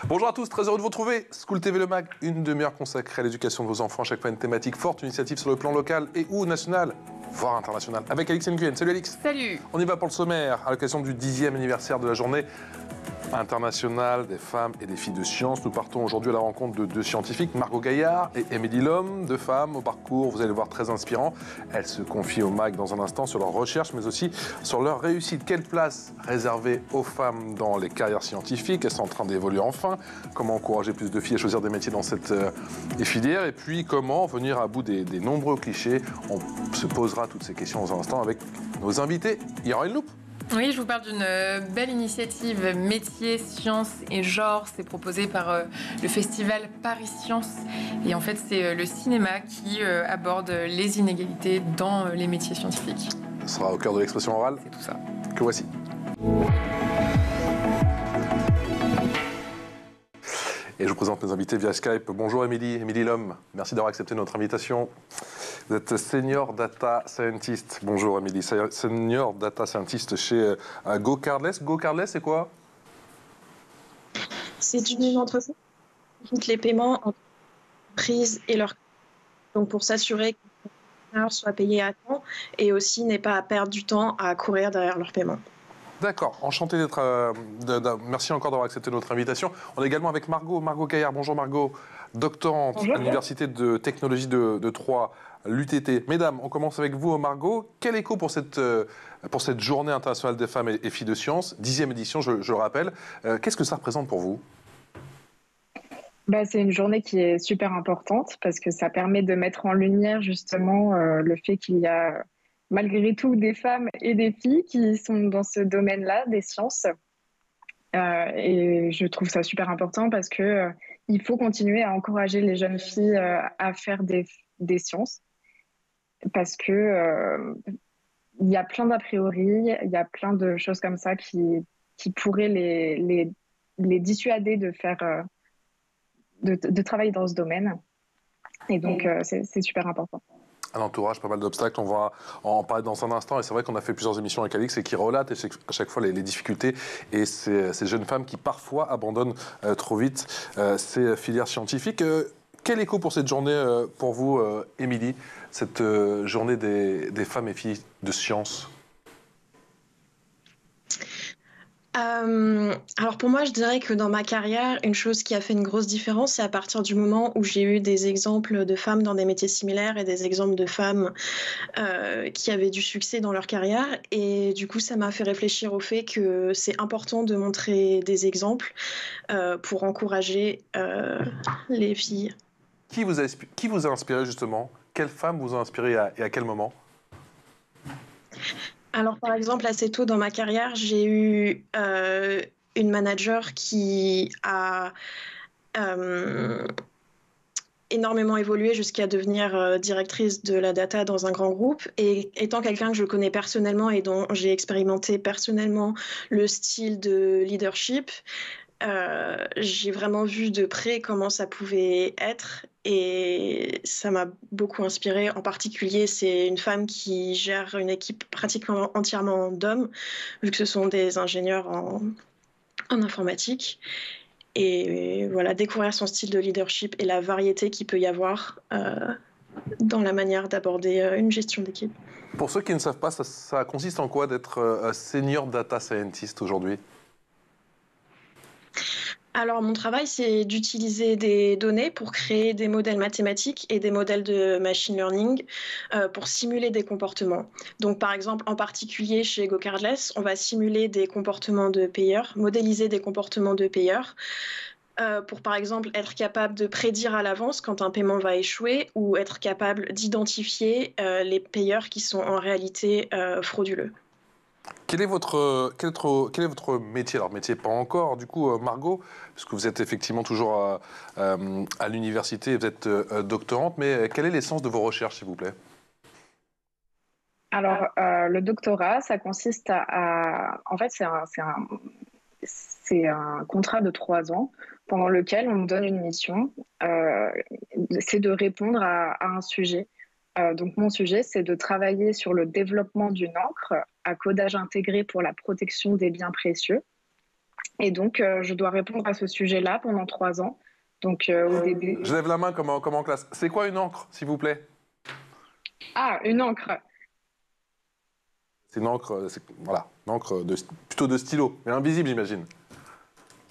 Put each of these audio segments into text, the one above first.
Bonjour à tous, très heureux de vous retrouver. School TV Le Mag, une demi-heure consacrée à l'éducation de vos enfants. À chaque fois une thématique forte, une initiative sur le plan local et ou national, voire international. Avec Alix Nguyen. Salut Alix. Salut. On y va pour le sommaire, à l'occasion du 10e anniversaire de la journée internationale des femmes et des filles de sciences. Nous partons aujourd'hui à la rencontre de deux scientifiques, Margot Gaillard et Émilie Lhomme, deux femmes au parcours, vous allez le voir, très inspirant. Elles se confient au MAG dans un instant sur leurs recherches, mais aussi sur leur réussite. Quelle place réservée aux femmes dans les carrières scientifiques? Elles sont en train d'évoluer enfin. Comment encourager plus de filles à choisir des métiers dans cette filière? Et puis, comment venir à bout des nombreux clichés? On se posera toutes ces questions dans un instant avec nos invités. Il y aura une loupe. Oui, je vous parle d'une belle initiative métiers, sciences et genre. C'est proposé par le festival Paris Sciences. Et en fait, c'est le cinéma qui aborde les inégalités dans les métiers scientifiques. Ce sera au cœur de l'expression orale. C'est tout ça. Que voici. Et je vous présente mes invités via Skype. Bonjour Émilie Lhomme. Merci d'avoir accepté notre invitation. Vous êtes Senior Data Scientist. Bonjour Émilie. Senior Data Scientist chez GoCardless. GoCardless, c'est quoi? C'est une entreprise qui compte les paiements entre entreprises et leurs... Donc pour s'assurer que les entrepreneurs soient payés à temps et aussi n'aient pas à perdre du temps à courir derrière leurs paiements. D'accord, enchanté d'être... merci encore d'avoir accepté notre invitation. On est également avec Margot Gaillard. Bonjour Margot, doctorante Bonjour. à l'Université de technologie de Troyes, l'UTT. Mesdames, on commence avec vous, Margot. Quel écho pour cette journée internationale des femmes et filles de sciences, 10e édition, je le rappelle. Qu'est-ce que ça représente pour vous? C'est une journée qui est super importante parce que ça permet de mettre en lumière justement le fait qu'il y a malgré tout des femmes et des filles qui sont dans ce domaine-là, des sciences. Et je trouve ça super important parce que il faut continuer à encourager les jeunes filles à faire des sciences. Parce que il y a plein d'a priori, il y a plein de choses comme ça qui pourraient les dissuader de faire de travailler dans ce domaine. Et donc c'est super important. À l'entourage, pas mal d'obstacles, on va en parler dans un instant. Et c'est vrai qu'on a fait plusieurs émissions avec Alix et qui relatent à chaque fois les difficultés et ces jeunes femmes qui parfois abandonnent trop vite ces filières scientifiques. Quel écho pour cette journée pour vous, Émilie, cette journée des femmes et filles de sciences? Alors pour moi, je dirais que dans ma carrière, une chose qui a fait une grosse différence, c'est à partir du moment où j'ai eu des exemples de femmes dans des métiers similaires et des exemples de femmes qui avaient du succès dans leur carrière. Et du coup, ça m'a fait réfléchir au fait que c'est important de montrer des exemples pour encourager les filles. Qui vous a inspiré justement? Quelle femme vous a inspiré et à quel moment? Alors, par exemple, assez tôt dans ma carrière, j'ai eu une manager qui a énormément évolué jusqu'à devenir directrice de la data dans un grand groupe. Et étant quelqu'un que je connais personnellement et dont j'ai expérimenté personnellement le style de leadership, j'ai vraiment vu de près comment ça pouvait être et ça m'a beaucoup inspirée. En particulier, c'est une femme qui gère une équipe pratiquement entièrement d'hommes, vu que ce sont des ingénieurs en informatique. Et voilà, découvrir son style de leadership et la variété qu'il peut y avoir dans la manière d'aborder une gestion d'équipe. Pour ceux qui ne savent pas, ça consiste en quoi d'être senior data scientist aujourd'hui? Alors, mon travail, c'est d'utiliser des données pour créer des modèles mathématiques et des modèles de machine learning pour simuler des comportements. Donc, par exemple, en particulier chez GoCardless, on va simuler des comportements de payeurs, modéliser des comportements de payeurs pour, par exemple, être capable de prédire à l'avance quand un paiement va échouer ou être capable d'identifier les payeurs qui sont en réalité frauduleux. Quel est votre métier? Alors, métier pas encore, du coup, Margot, puisque vous êtes effectivement toujours à l'université, vous êtes doctorante, mais quelle est l'essence de vos recherches, s'il vous plaît? Alors, le doctorat, ça consiste en fait, c'est un contrat de 3 ans pendant lequel on nous donne une mission. C'est de répondre à un sujet. Donc, mon sujet, c'est de travailler sur le développement d'une encre à codage intégré pour la protection des biens précieux. Et donc, je dois répondre à ce sujet-là pendant 3 ans. Donc, au début... Je lève la main comme en classe. C'est quoi une encre, s'il vous plaît? Ah, une encre. C'est une encre, voilà, une encre plutôt de stylo, mais invisible, j'imagine.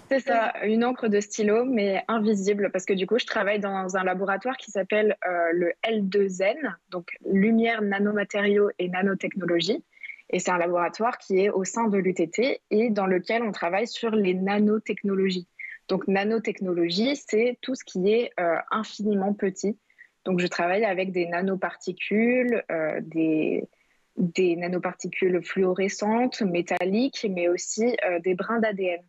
C'est ça, une encre de stylo, mais invisible, parce que du coup, je travaille dans un laboratoire qui s'appelle le L2N, donc Lumière, Nanomatériaux et Nanotechnologie. Et c'est un laboratoire qui est au sein de l'UTT et dans lequel on travaille sur les nanotechnologies. Donc, nanotechnologie, c'est tout ce qui est infiniment petit. Donc, je travaille avec des nanoparticules, des nanoparticules fluorescentes, métalliques, mais aussi des brins d'ADN.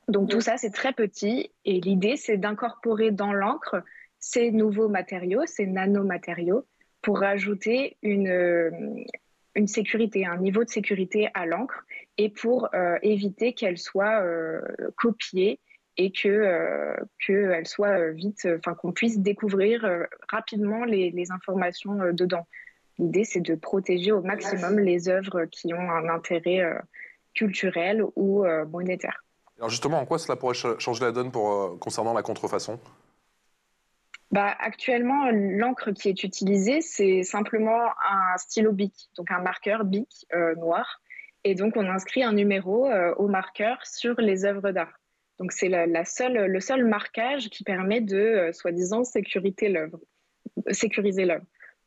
Donc tout ça, c'est très petit et l'idée, c'est d'incorporer dans l'encre ces nouveaux matériaux, ces nanomatériaux, pour rajouter une sécurité, un niveau de sécurité à l'encre et pour éviter qu'elle soit copiée et qu'elle soit vite, enfin qu'on puisse découvrir rapidement les informations dedans. L'idée, c'est de protéger au maximum les œuvres qui ont un intérêt culturel ou monétaire. Alors justement, en quoi cela pourrait changer la donne concernant la contrefaçon? Actuellement, l'encre qui est utilisée, c'est simplement un stylo bic, donc un marqueur bic noir. Et donc, on inscrit un numéro au marqueur sur les œuvres d'art. Donc, c'est le seul marquage qui permet de, soi-disant, sécuriser l'œuvre.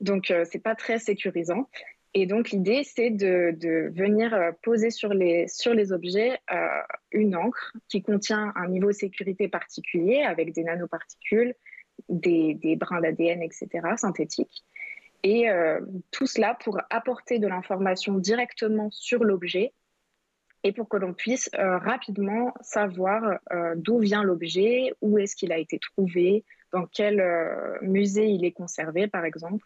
Donc, c'est pas très sécurisant. Et donc, l'idée, c'est de venir poser sur les objets une encre qui contient un niveau de sécurité particulier avec des nanoparticules, des brins d'ADN, etc., synthétiques. Et tout cela pour apporter de l'information directement sur l'objet et pour que l'on puisse rapidement savoir d'où vient l'objet, où est-ce qu'il a été trouvé, dans quel musée il est conservé, par exemple.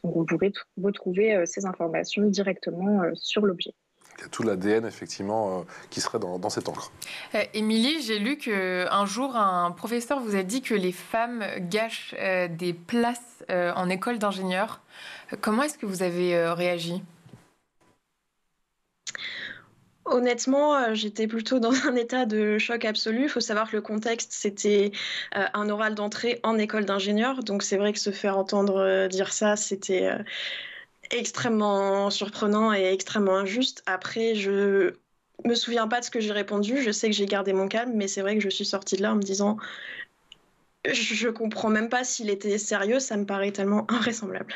Donc, on pourrait retrouver ces informations directement sur l'objet. Il y a tout l'ADN, effectivement, qui serait dans cette encre. Émilie, j'ai lu qu'un jour, un professeur vous a dit que les femmes gâchent des places en école d'ingénieur. Comment est-ce que vous avez réagi ? Honnêtement, j'étais plutôt dans un état de choc absolu. Il faut savoir que le contexte, c'était un oral d'entrée en école d'ingénieur. Donc c'est vrai que se faire entendre dire ça, c'était extrêmement surprenant et extrêmement injuste. Après, je me souviens pas de ce que j'ai répondu. Je sais que j'ai gardé mon calme, mais c'est vrai que je suis sortie de là en me disant je comprends même pas s'il était sérieux. Ça me paraît tellement invraisemblable.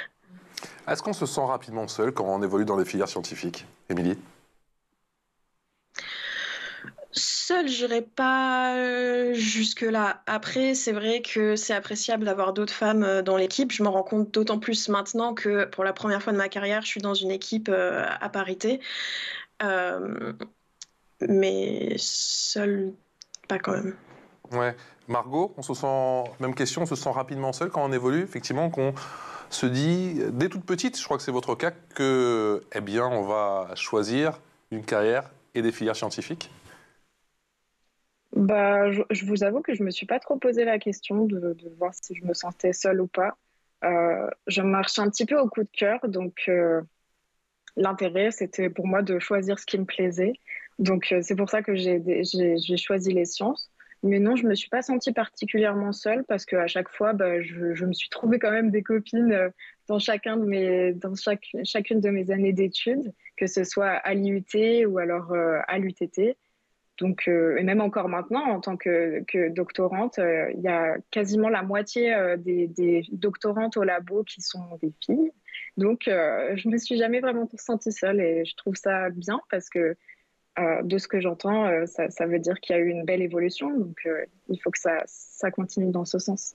Est-ce qu'on se sent rapidement seul quand on évolue dans les filières scientifiques, Émilie ? Seule, j'irai pas jusque-là. Après, c'est vrai que c'est appréciable d'avoir d'autres femmes dans l'équipe. Je m'en rends compte d'autant plus maintenant que pour la première fois de ma carrière, je suis dans une équipe à parité. Mais seule, pas quand même. Ouais. Margot, on se sent, même question, on se sent rapidement seul quand on évolue, effectivement, qu'on se dit, dès toute petite, je crois que c'est votre cas, que, eh bien, on va choisir une carrière et des filières scientifiques. Je vous avoue que je ne me suis pas trop posé la question de voir si je me sentais seule ou pas. Je marche un petit peu au coup de cœur, donc l'intérêt, c'était pour moi de choisir ce qui me plaisait. Donc c'est pour ça que j'ai choisi les sciences. Mais non, je ne me suis pas sentie particulièrement seule parce qu'à chaque fois, je me suis trouvé quand même des copines dans chacune de mes années d'études, que ce soit à l'IUT ou alors à l'UTT. Donc, et même encore maintenant, en tant que doctorante, il y a quasiment la moitié des doctorantes au labo qui sont des filles. Donc, je ne me suis jamais vraiment sentie seule et je trouve ça bien parce que de ce que j'entends, ça veut dire qu'il y a eu une belle évolution. Donc, il faut que ça continue dans ce sens.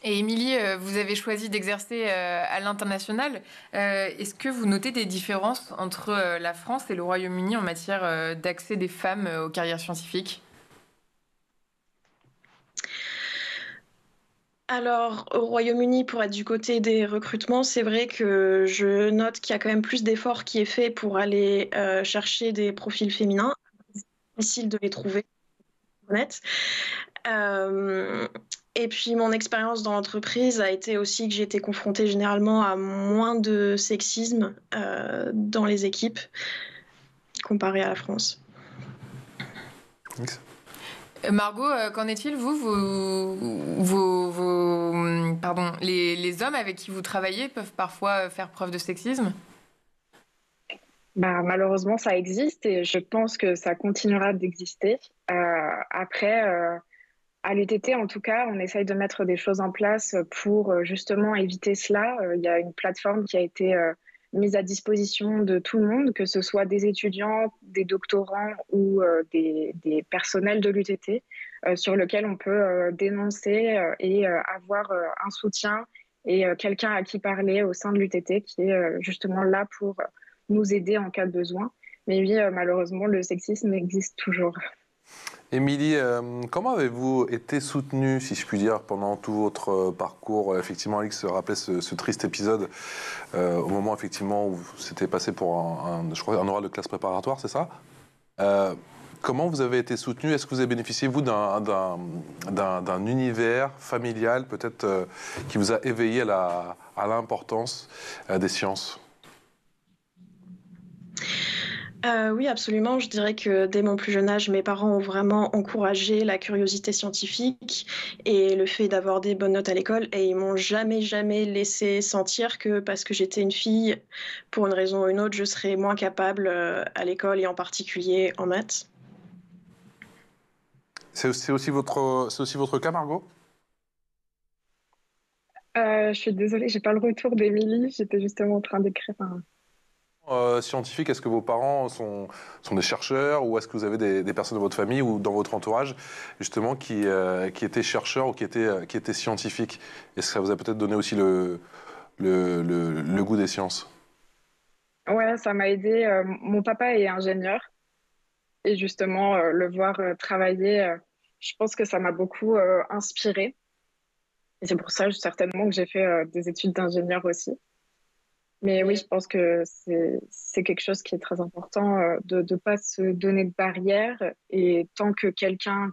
Et Émilie, vous avez choisi d'exercer à l'international. Est-ce que vous notez des différences entre la France et le Royaume-Uni en matière d'accès des femmes aux carrières scientifiques ? Alors, au Royaume-Uni, pour être du côté des recrutements, c'est vrai que je note qu'il y a quand même plus d'efforts qui est fait pour aller chercher des profils féminins. C'est difficile de les trouver, honnête. Et puis, mon expérience dans l'entreprise a été aussi que j'ai été confrontée généralement à moins de sexisme dans les équipes comparé à la France. Margot, qu'en est-il, pardon, les hommes avec qui vous travaillez peuvent parfois faire preuve de sexisme? Bah, malheureusement, ça existe et je pense que ça continuera d'exister. Après, à l'UTT, en tout cas, on essaye de mettre des choses en place pour justement éviter cela. Il y a une plateforme qui a été mise à disposition de tout le monde, que ce soit des étudiants, des doctorants ou des personnels de l'UTT, sur lequel on peut dénoncer et avoir un soutien et quelqu'un à qui parler au sein de l'UTT qui est justement là pour nous aider en cas de besoin. Mais oui, malheureusement, le sexisme existe toujours. Émilie, comment avez-vous été soutenue, si je puis dire, pendant tout votre parcours? Effectivement, Alix rappelait ce triste épisode au moment effectivement où c'était passé pour je crois, un oral de classe préparatoire, c'est ça? Comment vous avez été soutenue? Est-ce que vous avez bénéficié, vous, d'un univers familial, peut-être, qui vous a éveillé à l'importance des sciences? Oui, absolument. Je dirais que dès mon plus jeune âge, mes parents ont vraiment encouragé la curiosité scientifique et le fait d'avoir des bonnes notes à l'école. Et ils m'ont jamais laissé sentir que parce que j'étais une fille, pour une raison ou une autre, je serais moins capable à l'école et en particulier en maths. C'est aussi votre cas, Margot? Je suis désolée, j'ai pas le retour d'Émilie. J'étais justement en train d'écrire un... Scientifique, est-ce que vos parents sont des chercheurs ou est-ce que vous avez des personnes de votre famille ou dans votre entourage justement qui étaient chercheurs ou qui étaient scientifiques? Est-ce que ça vous a peut-être donné aussi le goût des sciences? Ouais, ça m'a aidé. Mon papa est ingénieur et justement, le voir travailler, je pense que ça m'a beaucoup inspirée. Et c'est pour ça certainement que j'ai fait des études d'ingénieur aussi. Mais oui, je pense que c'est quelque chose qui est très important, de ne pas se donner de barrières. Et tant que quelqu'un,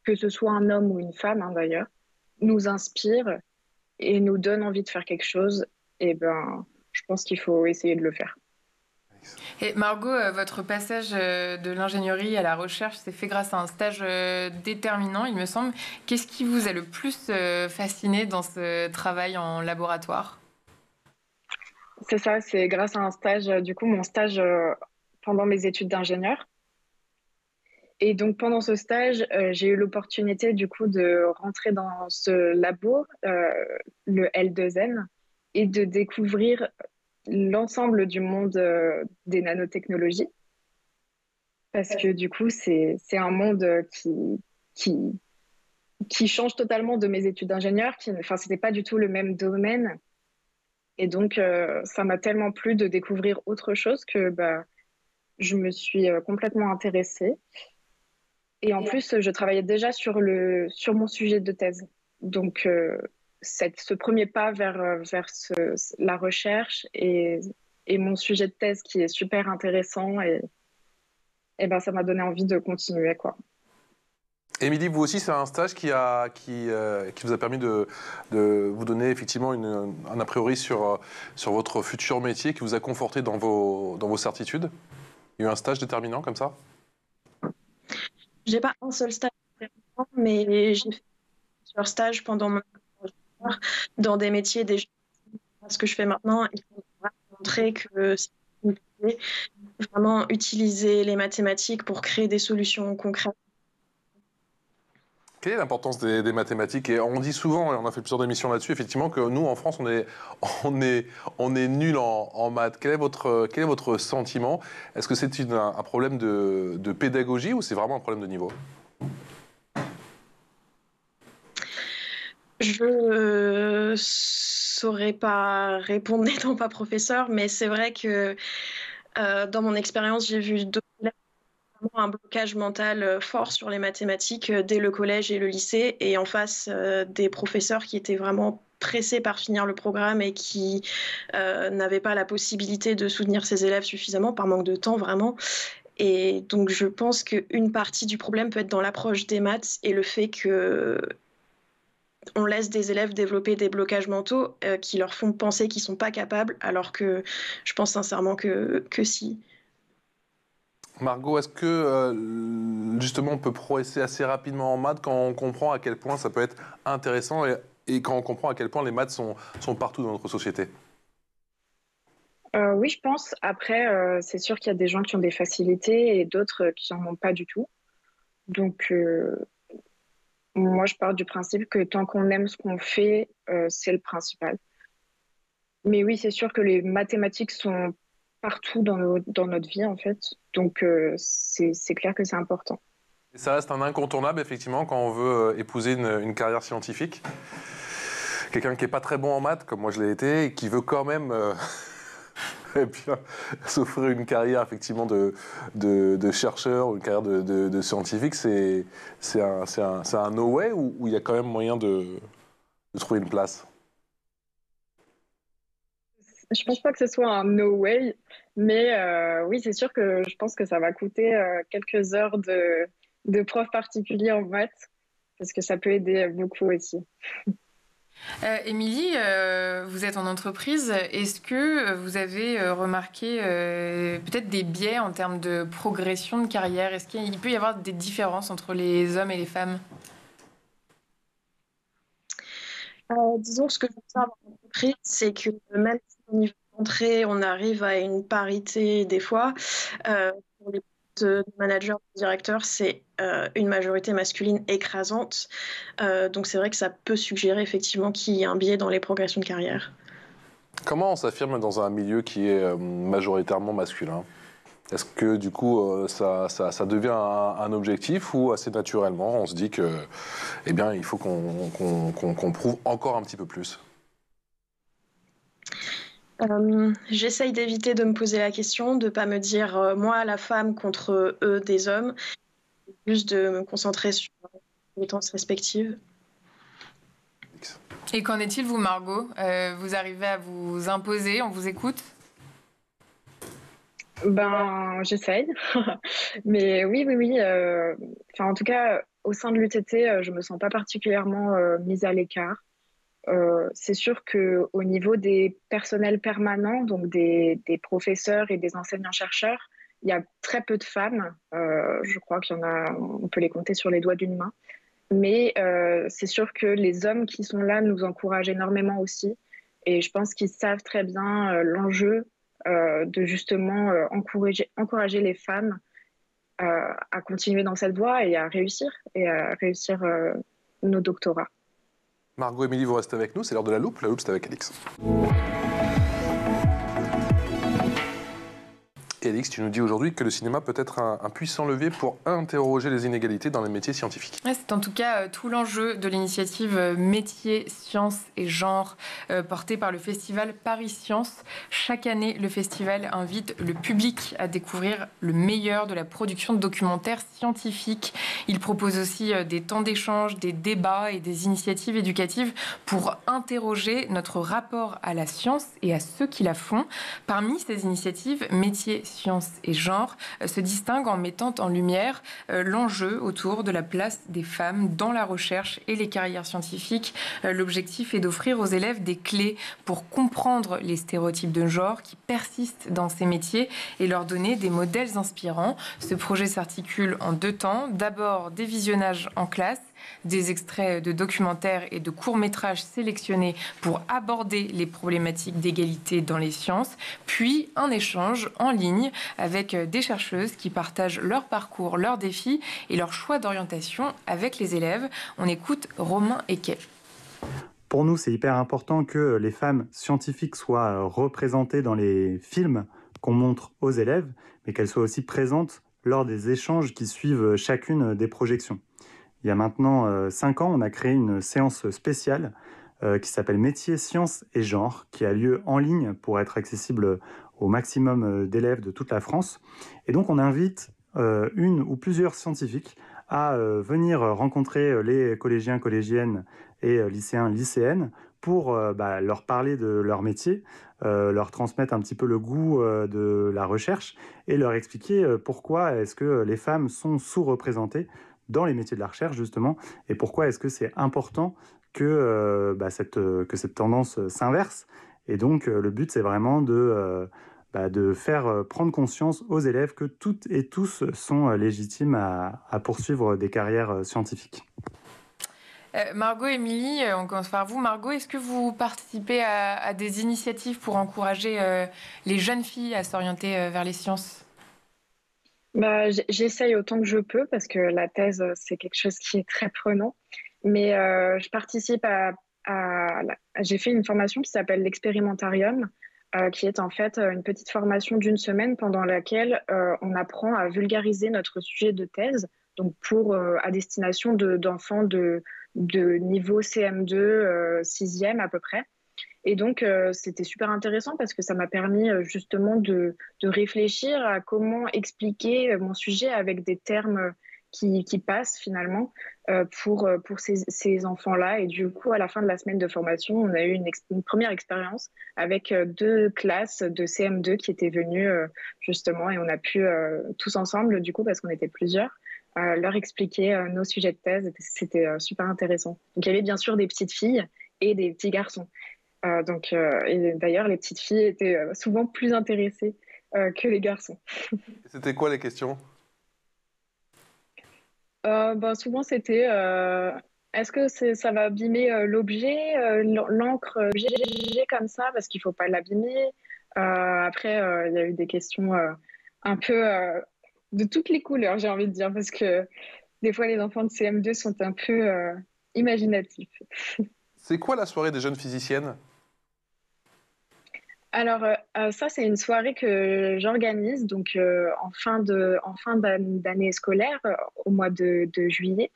que ce soit un homme ou une femme d'ailleurs, nous inspire et nous donne envie de faire quelque chose, et ben, je pense qu'il faut essayer de le faire. Et Margot, votre passage de l'ingénierie à la recherche s'est fait grâce à un stage déterminant, il me semble. Qu'est-ce qui vous a le plus fasciné dans ce travail en laboratoire? C'est ça, c'est grâce à un stage, du coup, mon stage pendant mes études d'ingénieur. Et donc, pendant ce stage, j'ai eu l'opportunité, du coup, de rentrer dans ce labo, le L2N, et de découvrir l'ensemble du monde des nanotechnologies. Parce que, du coup, c'est un monde qui, qui change totalement de mes études d'ingénieur. Enfin, c'était pas du tout le même domaine. Et donc, ça m'a tellement plu de découvrir autre chose que bah, je me suis complètement intéressée. Et en plus, je travaillais déjà sur mon sujet de thèse. Donc, ce premier pas vers la recherche et mon sujet de thèse qui est super intéressant, et ben, ça m'a donné envie de continuer, quoi. Émilie, vous aussi, c'est un stage qui vous a permis de vous donner effectivement un a priori sur votre futur métier, qui vous a conforté dans vos certitudes. Il y a eu un stage déterminant comme ça? J'ai pas un seul stage, mais j'ai fait plusieurs stages pendant mon master dans des métiers déjà ce que je fais maintenant et qui m'a montré que c'est vraiment utiliser les mathématiques pour créer des solutions concrètes. Quelle est l'importance des mathématiques? Et on dit souvent, et on a fait plusieurs émissions là-dessus, effectivement, que nous, en France, on est nuls en maths. Quel est votre sentiment? Est-ce que c'est un problème de pédagogie ou c'est vraiment un problème de niveau? Je saurais pas répondre n'étant pas professeur, mais c'est vrai que dans mon expérience, j'ai vu un blocage mental fort sur les mathématiques dès le collège et le lycée, et en face des professeurs qui étaient vraiment pressés par finir le programme et qui n'avaient pas la possibilité de soutenir ses élèves suffisamment par manque de temps vraiment. Et donc je pense qu'une partie du problème peut être dans l'approche des maths et le fait que on laisse des élèves développer des blocages mentaux qui leur font penser qu'ils ne sont pas capables, alors que je pense sincèrement que si. Margot, est-ce que justement on peut progresser assez rapidement en maths quand on comprend à quel point ça peut être intéressant et quand on comprend à quel point les maths sont partout dans notre société? Oui, je pense. Après, c'est sûr qu'il y a des gens qui ont des facilités et d'autres qui n'en ont pas du tout. Donc, moi, je pars du principe que tant qu'on aime ce qu'on fait, c'est le principal. Mais oui, c'est sûr que les mathématiques sont partout dans notre vie, en fait. Donc, c'est clair que c'est important. Et ça reste un incontournable, effectivement, quand on veut épouser une carrière scientifique. Quelqu'un qui n'est pas très bon en maths, comme moi je l'ai été, et qui veut quand même eh bien, s'offrir une carrière effectivement de chercheur ou une carrière de scientifique, c'est un no way où il y a quand même moyen de trouver une place? Je pense pas que ce soit un no way, mais oui, c'est sûr que je pense que ça va coûter quelques heures de prof particulier en maths, parce que ça peut aider beaucoup aussi. Émilie, vous êtes en entreprise. Est-ce que vous avez remarqué peut-être des biais en termes de progression de carrière? Est-ce qu'il peut y avoir des différences entre les hommes et les femmes? Disons, ce que j'observe en entreprise, c'est que même si au niveau d'entrée, on arrive à une parité des fois, pour les postes de manager, de directeur, c'est une majorité masculine écrasante. Donc c'est vrai que ça peut suggérer effectivement qu'il y a un biais dans les progressions de carrière. Comment on s'affirme dans un milieu qui est majoritairement masculin? Est-ce que du coup ça devient un objectif ou assez naturellement on se dit que eh bien, il faut qu'on prouve encore un petit peu plus? J'essaye d'éviter de me poser la question, de ne pas me dire moi la femme contre eux des hommes, juste de me concentrer sur les compétences respectives. Et qu'en est-il, vous, Margot? Vous arrivez à vous imposer? On vous écoute? Ben, j'essaye. Mais oui, oui, oui. Enfin, en tout cas, au sein de l'UTT, je me sens pas particulièrement mise à l'écart. C'est sûr qu'au niveau des personnels permanents, donc des professeurs et des enseignants-chercheurs, il y a très peu de femmes. Je crois qu'il y en a, on peut les compter sur les doigts d'une main. Mais c'est sûr que les hommes qui sont là nous encouragent énormément aussi. Et je pense qu'ils savent très bien l'enjeu de justement encourager les femmes à continuer dans cette voie et à réussir nos doctorats. Margot, Émilie, vous restez avec nous, c'est l'heure de la loupe. La loupe, c'est avec Alix. Et Alix, tu nous dis aujourd'hui que le cinéma peut être un puissant levier pour interroger les inégalités dans les métiers scientifiques. Ouais, c'est en tout cas tout l'enjeu de l'initiative Métiers, Sciences et Genres portée par le festival Paris Science. Chaque année, le festival invite le public à découvrir le meilleur de la production de documentaires scientifiques. Il propose aussi des temps d'échange, des débats et des initiatives éducatives pour interroger notre rapport à la science et à ceux qui la font. Parmi ces initiatives, Métiers, Sciences et Genres se distingue en mettant en lumière l'enjeu autour de la place des femmes dans la recherche et les carrières scientifiques. L'objectif est d'offrir aux élèves des clés pour comprendre les stéréotypes de genre qui persistent dans ces métiers et leur donner des modèles inspirants. Ce projet s'articule en 2 temps. D'abord, des visionnages en classe, des extraits de documentaires et de courts-métrages sélectionnés pour aborder les problématiques d'égalité dans les sciences, puis un échange en ligne avec des chercheuses qui partagent leur parcours, leurs défis et leurs choix d'orientation avec les élèves. On écoute Romain Equet. Pour nous, c'est hyper important que les femmes scientifiques soient représentées dans les films qu'on montre aux élèves, mais qu'elles soient aussi présentes lors des échanges qui suivent chacune des projections. Il y a maintenant 5 ans, on a créé une séance spéciale qui s'appelle Métiers, Sciences et Genres, qui a lieu en ligne pour être accessible au maximum d'élèves de toute la France. Et donc, on invite une ou plusieurs scientifiques à venir rencontrer les collégiens, collégiennes et lycéens, lycéennes pour leur parler de leur métier, leur transmettre un petit peu le goût de la recherche et leur expliquer pourquoi est-ce que les femmes sont sous-représentées dans les métiers de la recherche, justement, et pourquoi est-ce que c'est important que cette tendance s'inverse. Et donc, le but, c'est vraiment de de faire prendre conscience aux élèves que toutes et tous sont légitimes à poursuivre des carrières scientifiques. Margot, Émilie, on commence par vous. Margot, est-ce que vous participez à des initiatives pour encourager les jeunes filles à s'orienter vers les sciences ? J'essaye autant que je peux parce que la thèse, c'est quelque chose qui est très prenant. Mais je participe j'ai fait une formation qui s'appelle l'Expérimentarium, qui est en fait une petite formation d'une semaine pendant laquelle on apprend à vulgariser notre sujet de thèse, donc à destination d'enfants de niveau CM2, 6e à peu près. Et donc, c'était super intéressant parce que ça m'a permis justement de réfléchir à comment expliquer mon sujet avec des termes qui passent finalement pour ces enfants-là. Et du coup, à la fin de la semaine de formation, on a eu une première expérience avec 2 classes de CM2 qui étaient venues justement, et on a pu tous ensemble, du coup, parce qu'on était plusieurs, leur expliquer nos sujets de thèse. C'était super intéressant. Donc, il y avait bien sûr des petites filles et des petits garçons. Et d'ailleurs, les petites filles étaient souvent plus intéressées que les garçons. C'était quoi les questions ? Souvent, c'était est-ce que ça va abîmer l'objet, l'encre GG comme ça, parce qu'il ne faut pas l'abîmer. Après, il y a eu des questions un peu de toutes les couleurs, j'ai envie de dire, parce que des fois, les enfants de CM2 sont un peu imaginatifs. C'est quoi la soirée des jeunes physiciennes ? Alors, ça, c'est une soirée que j'organise donc en fin d'année scolaire, au mois de juillet.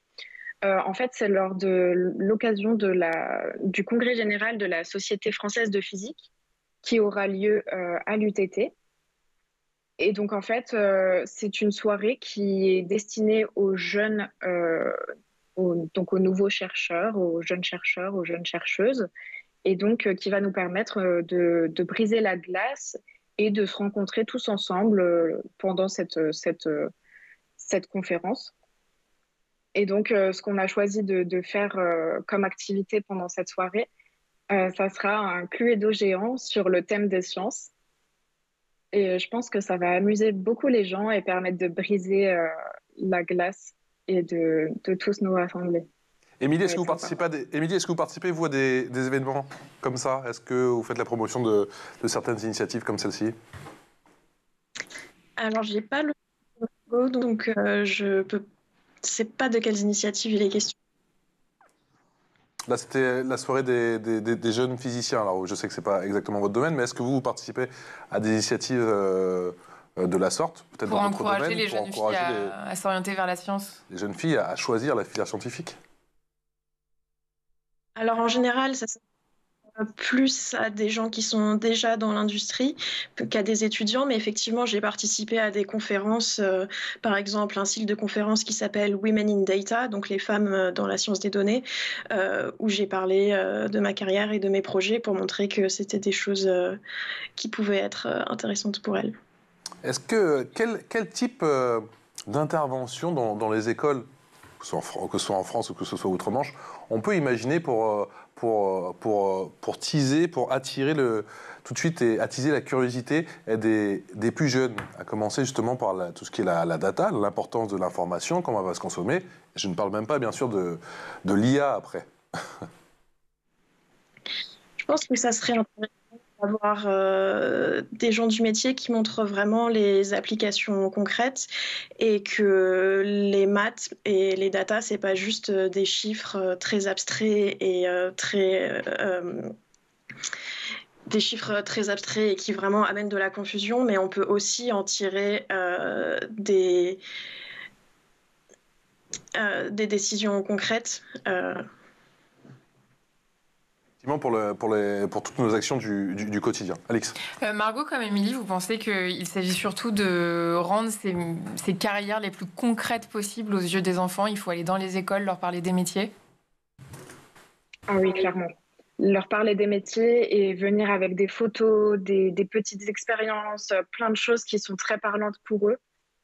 En fait, c'est lors de l'occasion du congrès général de la Société française de physique qui aura lieu à l'UTT. Et donc, en fait, c'est une soirée qui est destinée aux jeunes, donc aux nouveaux chercheurs, aux jeunes chercheuses, et donc qui va nous permettre de briser la glace et de se rencontrer tous ensemble pendant cette conférence. Et donc, ce qu'on a choisi de faire comme activité pendant cette soirée, ça sera un Cluedo géant sur le thème des sciences. Et je pense que ça va amuser beaucoup les gens et permettre de briser la glace et de tous nous rassembler. Émilie, est-ce que vous participez, vous, à des événements comme ça ? Est-ce que vous faites la promotion de certaines initiatives comme celle-ci ? Alors, j'ai pas le logo, donc je peux. C'est pas de quelles initiatives il est question. Là, c'était la soirée des jeunes physiciens. Alors, je sais que c'est pas exactement votre domaine, mais est-ce que vous participez à des initiatives de la sorte, peut-être pour dans d'autres domaines, encourager les jeunes filles à s'orienter vers la science ? Les jeunes filles à choisir la filière scientifique ? Alors, en général, ça s'adresse plus à des gens qui sont déjà dans l'industrie qu'à des étudiants, mais effectivement, j'ai participé à des conférences, par exemple un cycle de conférences qui s'appelle Women in Data, donc les femmes dans la science des données, où j'ai parlé de ma carrière et de mes projets pour montrer que c'était des choses qui pouvaient être intéressantes pour elles. Est-ce que quel type d'intervention dans les écoles, que ce soit en France ou que ce soit outre-Manche, on peut imaginer pour teaser, pour attirer tout de suite et attiser la curiosité des plus jeunes, à commencer justement par tout ce qui est la data, l'importance de l'information, comment elle va se consommer. Je ne parle même pas, bien sûr, de l'IA après. Je pense que ça serait intéressant d'avoir des gens du métier qui montrent vraiment les applications concrètes et que les maths et les data, c'est pas juste des chiffres très abstraits et des chiffres très abstraits et qui vraiment amènent de la confusion, mais on peut aussi en tirer des décisions concrètes. Pour toutes nos actions du quotidien. Alix. Margot, comme Émilie, vous pensez qu'il s'agit surtout de rendre ces carrières les plus concrètes possibles aux yeux des enfants ? Il faut aller dans les écoles, leur parler des métiers ? Ah oui, clairement. Leur parler des métiers et venir avec des photos, des petites expériences, plein de choses qui sont très parlantes pour eux.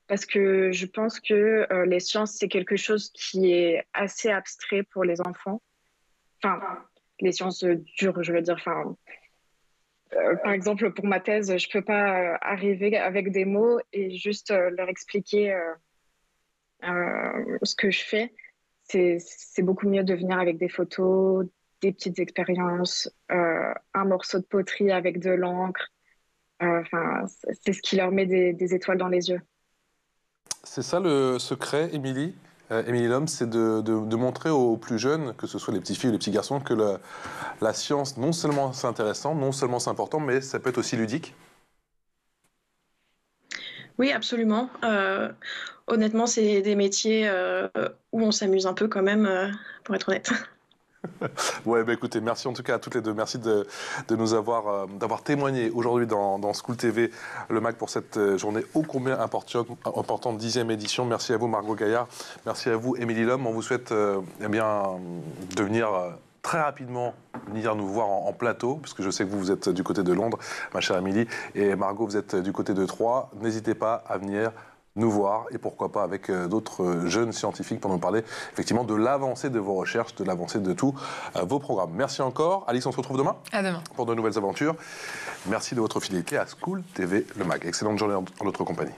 Parce que je pense que les sciences, c'est quelque chose qui est assez abstrait pour les enfants. Enfin, les sciences dures, je veux dire. Enfin, Par exemple, pour ma thèse, je peux pas arriver avec des mots et juste leur expliquer ce que je fais. C'est beaucoup mieux de venir avec des photos, des petites expériences, un morceau de poterie avec de l'encre. Enfin, c'est ce qui leur met des étoiles dans les yeux. C'est ça le secret, Émilie Émilie Lhomme, c'est de montrer aux plus jeunes, que ce soit les petites filles ou les petits garçons, que la science, non seulement c'est intéressant, non seulement c'est important, mais ça peut être aussi ludique. Oui, absolument. Honnêtement, c'est des métiers où on s'amuse un peu quand même, pour être honnête. Ouais, bah écoutez, merci en tout cas à toutes les deux. Merci de nous d'avoir témoigné aujourd'hui dans School TV, le MAC, pour cette journée ô combien importante, 10e édition. Merci à vous, Margot Gaillard. Merci à vous, Émilie Lhomme. On vous souhaite eh bien, de venir très rapidement venir nous voir en plateau, puisque je sais que vous êtes du côté de Londres, ma chère Émilie, et Margot, vous êtes du côté de Troyes. N'hésitez pas à venir nous voir, et pourquoi pas avec d'autres jeunes scientifiques pour nous parler effectivement de l'avancée de vos recherches, de l'avancée de tous vos programmes. Merci encore. Alice, on se retrouve demain. À demain. Pour de nouvelles aventures. Merci de votre fidélité à School TV, le MAG. Excellente journée en notre compagnie.